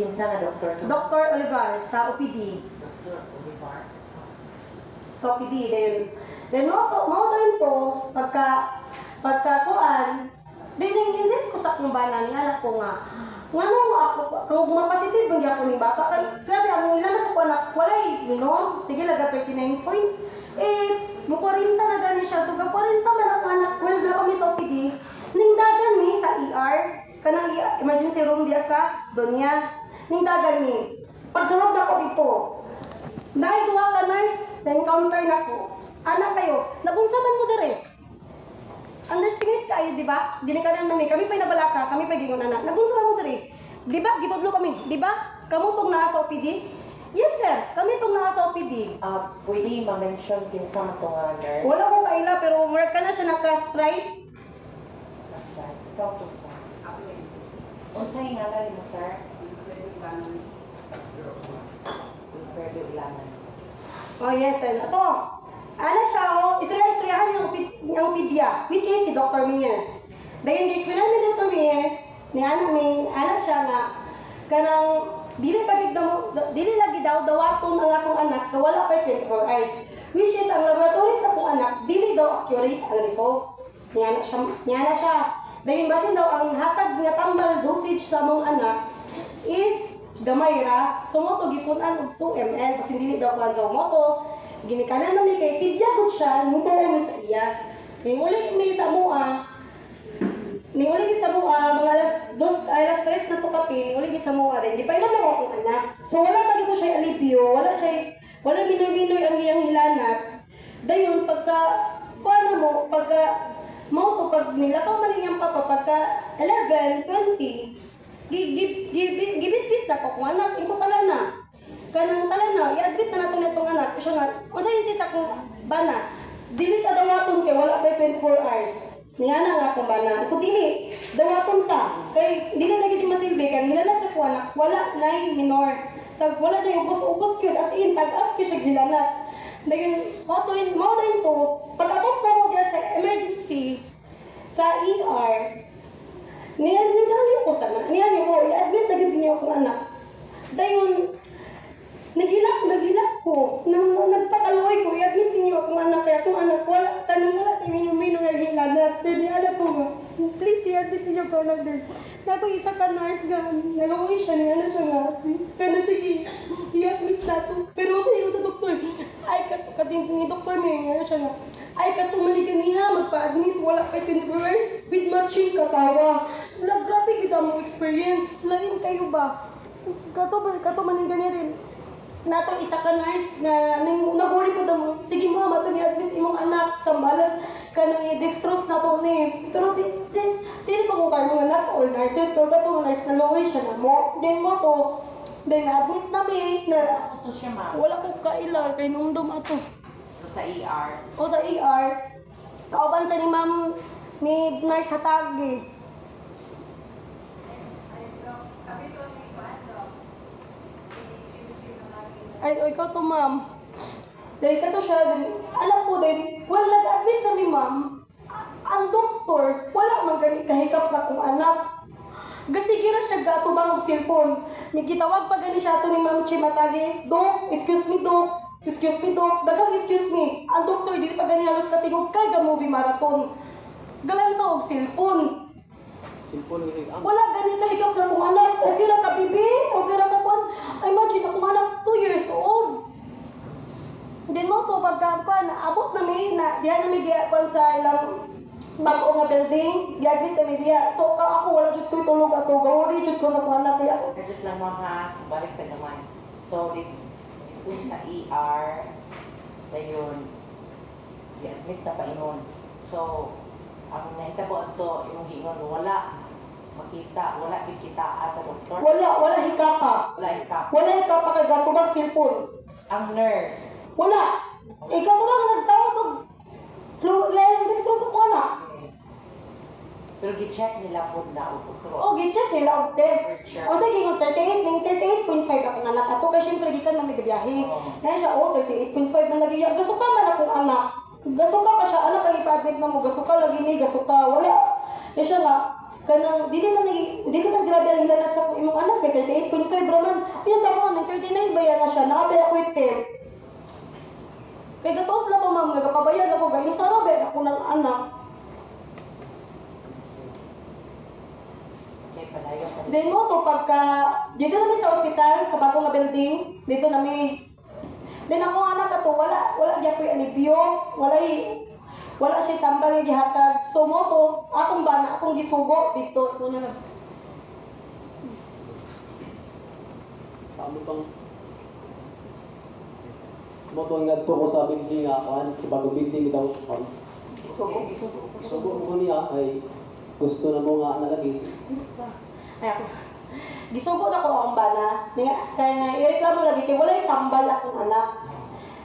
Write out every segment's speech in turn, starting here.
Kinsa na doktor to? Dr. Olivar sa OPD. Dr. Olivar. Sa OPD. Then mo din to, pagka kuan, then insist ko sa akong bana ni anak ko nga, nganong ako, kung mapasitive hindi ako ni bata, kay grabe, ang ilan sa ko anak, walay, minom, sige, laga 39 point. Mo 40 na gani siya, so 40 man ako anak, well, na kami sa OPD, ning dagan ni sa ER, kanang emergency room diya sa Donya, ning dagan ni, pagsunod ako ito, dahil duha ka nurse, na-encounter na ko, anak kayo, nabungsaman mo dire. Underestimate kayo, di ba? Ginikanan namin, kami pa'y nabalaka, kami pa'y gingon anak. Nabungsaman mo dire. Di ba? Gitudlo kami, di ba? Kamu tong naa sa OPD? Yes, sir. Kami tong naa sa OPD. Pwede ma-mention kinsa man to nga nurse? Wala ko kaila, pero work ka na siya naka-strike. Basta, ikaw to sa. Unsay ngalan mo, sir? Wilfredo Ilanan. Oh, yes, sir. Ito. Ano siya, istorya-istoryahan yung pedya, which is si Dr. Mier. Dahil gi-explain namin ni Dr. Mier, ni ano siya nga, kanang, dili lagi daw dawaton ang akong anak, wala pa 24 hours. Which is, ang laboratory sa akong anak, dili daw accurate ang result. Niya na siya. Dahil basin daw, ang hatag nga tambal dosage sa mong anak is gamay ra. So, mo to gipunan og 2 ml, kasi dili daw kung sa mo to, ginikanan namin kay tidyagod siya, nintara mo sa iya. Ningulik mi sa mua, mga alas 3 na to kape, ningulik mi sa mua, hindi pa ilan ako akong anak. So wala pa ko siya alipyo, wala minor-minor ang iyang hilanat. Dayon, pag nilakaw man niyang papa, pagka 11, 20, gibit-bit na ko kung anak, imo tala na. Kanang tala na, i-admit na nato nitong anak. Siya nga, usahin siya sa kong bana. Dili ka dawaton kay wala pa 24 hours. Niya na nga akong bana. Kung dili, dawaton ka. Kay dili na giti masilbi kay nilalag sa ko anak, wala nay minor. Tag wala day ubos gyud as in tag-as ki siya gilanat. Dayon mo din to, pag-abot na mo diya sa emergency sa ER. Niya ko sana. Niya ko i-admit na gid niya akong anak. Dayon Naghilak ko. Nagpakaloy ko. I-admit niyo akong anak. Kaya akong anak, wala minumino nga hilanat. Then anak ko nga, please i-admit niyo ko anak din. Nato isa ka nurse nga. Nalaway siya niya na siya nga. Kaya sige, i-admit na to. Pero sa iyo sa doktor, ay kating ni doktor niya nga siya nga. Ay katumalikan niya, magpa-admit, wala pa 10 hours with matching katawa. Wala, grabe kita mong experience. Lain kayo ba? Kato maning ganyan rin. Natong isa ka nurse nga nahuri ko daw, sige mo, mato ni admit imong anak sa balan kanang dextrose na to ni. Pero di pa ko kayo nga not all nurses, pero kato nurse na laway siya na mo. Then mo to, then na-admit namin na Ito siya, ma'am. wala ko kailar, kay nungdom ato. Sa ER. O sa ER, kauban siya ni ma'am ni nurse Hatagi. Ay, ikaw to, ma'am. Dahil ka to siya, alam ko din, wala nag-admit na ni ma'am, ang doktor, wala man gani kahikap sa akong anak. Gasigira siya gatubang og cellphone. Nagitawag pa gani siya to ni Ma'am Chimatagi, Dok, excuse me, Dok. Excuse me, Dok. Dagang excuse me. Ang doktor, di pa gani halos katingog kay ga movie marathon. Galan ka og cellphone. Wala gani kahikap sa akong anak. Okay ra ka, bibi? Okay ra ka, kon? Imagine, akong anak 2 years old. Then mo to, pagkapan, abot na may, diyan na may giyakon sa ilang bago nga building, giyagit na may diya. So, ako, wala jud ko'y tulog ato. Gawari jud ko sa akong anak. Kaya, Kadit lang, ma'am, ha. Balik ka naman. So, dito sa ER, dayon, i-admit na pa inon. So, ang nahitabo ito, yung hingon, wala makita, wala ikita sa doktor. wala hikapa. Wala ikap. Wala hikapa kay gatubang cellphone. Ang nurse, Wala. Ikaw to lang nagtawag og flu dextrose sa akong anak. pero gi-check nila po na utro. Oh, gi-check nila og temperature. O sige, yung 38.5 akong anak ato. Kaya syempre, gikan na may gabiyahe. Kaya siya, 38.5 man lagi yan. Gasuka man akong anak. Gasuka pa siya, anak, ang ipa-admit na mo. Gasuka lagi ni, gasuka. Wala. Kaya siya nga, kanang, di naman grabe ang hilanat sa imong anak. Kaya 38.5 bro Yung sa ako, 39 bayan na siya, nakabaya ko yung temp. Kaya gatos lang pa ma'am, nagpapabayan ako, ganyan sa rabe, ako ng anak. Kaya palayo ka. Then mo to, pagka, dito namin sa ospital, sa bagong nga building, dito namin. Then ako anak ka to, wala diya ko yung alibyo, wala siya tambal yung gihatag. So mo to, akong bana, akong gisugo dito. Ito na lang. Paano pang moto nga to ko sa building nga kan sa bagong building daw kan Isugo. so ko niya ay gusto na mo nga nalagi Ay ako. Gisugo na ko akong bana. Kaya nga, ireklamo lagi kay wala yung tambal akong anak.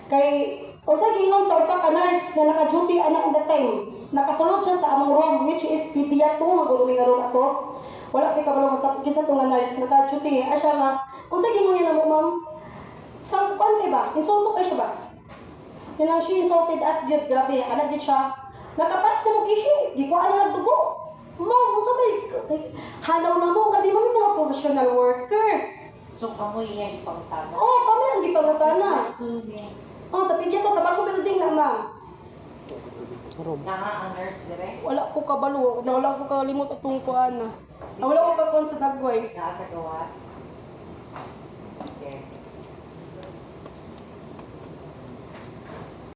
Kay, unsa gingon sa usa ka nurse na naka-duty anak at that time. Nakasulod siya sa among room, which is PDA 2, magulong nga room ato. Wala kay kabalo sa gisa to nga nurse, naka-duty. Asya nga, unsa gingon niya na mo, ma'am? Sang kwan kay ba? Insulto kay siya ba? Yan ang she insulted us, Jud. Grabe, anak din siya. Nakapas na mo ihi. Di ko alam nagdugo. Ma'am, unsa ba? Hanaw na mo, kadi mo mga professional worker. So, kamoy yan, ipangtana. Oh, kami ang gipangutana. Oh, sa pidya to, sa bagong building na, ma'am. Nga ang nurse dire. Wala ko kabalo, wala ko kalimot atong kuan na. Wala ko kakon sa dagway. Nga sa gawas.